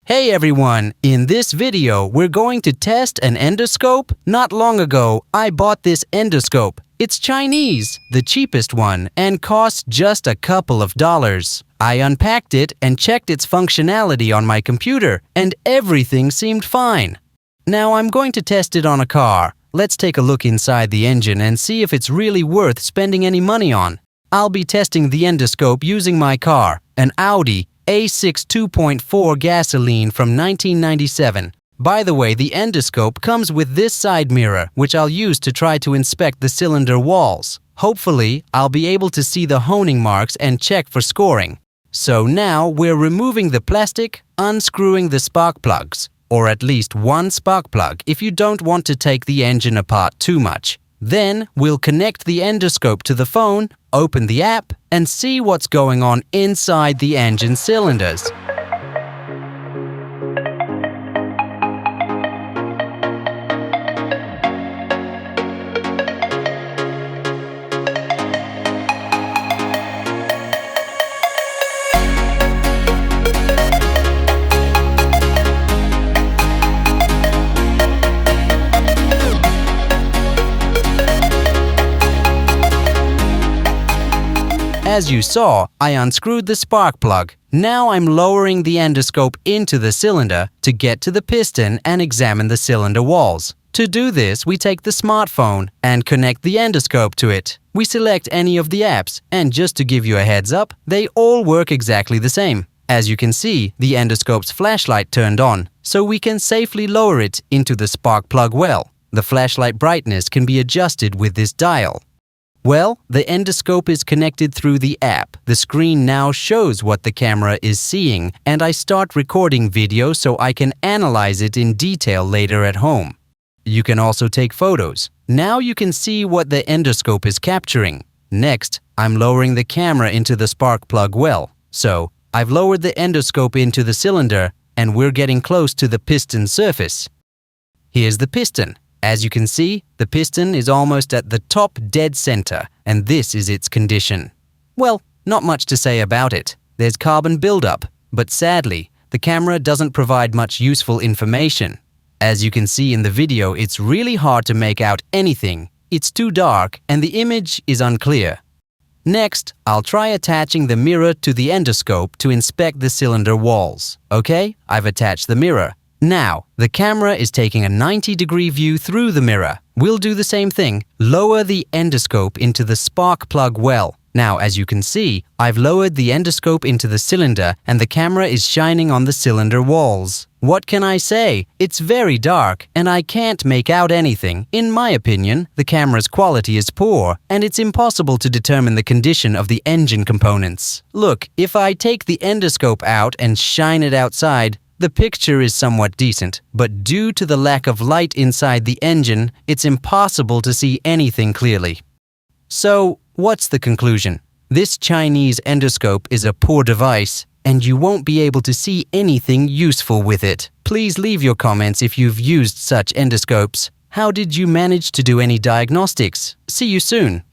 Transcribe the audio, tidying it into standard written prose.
Hey everyone, in this video we're going to test an endoscope. Not long ago, I bought this endoscope. It's Chinese, the cheapest one, and costs just a couple of dollars. I unpacked it and checked its functionality on my computer, and everything seemed fine. Now I'm going to test it on a car. Let's take a look inside the engine and see if it's really worth spending any money on. I'll be testing the endoscope using my car, an Audi A6 2.4 gasoline from 1997. By the way, the endoscope comes with this side mirror, which I'll use to try to inspect the cylinder walls. Hopefully, I'll be able to see the honing marks and check for scoring. So now we're removing the plastic, unscrewing the spark plugs, or at least one spark plug if you don't want to take the engine apart too much. Then we'll connect the endoscope to the phone, open the app, and see what's going on inside the engine cylinders. As you saw, I unscrewed the spark plug. Now I'm lowering the endoscope into the cylinder to get to the piston and examine the cylinder walls. To do this, we take the smartphone and connect the endoscope to it. We select any of the apps, and just to give you a heads up, they all work exactly the same. As you can see, the endoscope's flashlight turned on, so we can safely lower it into the spark plug well. The flashlight brightness can be adjusted with this dial. Well, the endoscope is connected through the app. The screen now shows what the camera is seeing, and I start recording video so I can analyze it in detail later at home. You can also take photos. Now you can see what the endoscope is capturing. Next, I'm lowering the camera into the spark plug well. So, I've lowered the endoscope into the cylinder, and we're getting close to the piston surface. Here's the piston. As you can see, the piston is almost at the top dead center, and this is its condition. Well, not much to say about it. There's carbon buildup, but sadly, the camera doesn't provide much useful information. As you can see in the video, it's really hard to make out anything. It's too dark, and the image is unclear. Next, I'll try attaching the mirror to the endoscope to inspect the cylinder walls. Okay, I've attached the mirror. Now, the camera is taking a 90-degree view through the mirror. We'll do the same thing. Lower the endoscope into the spark plug well. Now, as you can see, I've lowered the endoscope into the cylinder and the camera is shining on the cylinder walls. What can I say? It's very dark and I can't make out anything. In my opinion, the camera's quality is poor and it's impossible to determine the condition of the engine components. Look, if I take the endoscope out and shine it outside, the picture is somewhat decent, but due to the lack of light inside the engine, it's impossible to see anything clearly. So, what's the conclusion? This Chinese endoscope is a poor device, and you won't be able to see anything useful with it. Please leave your comments if you've used such endoscopes. How did you manage to do any diagnostics? See you soon!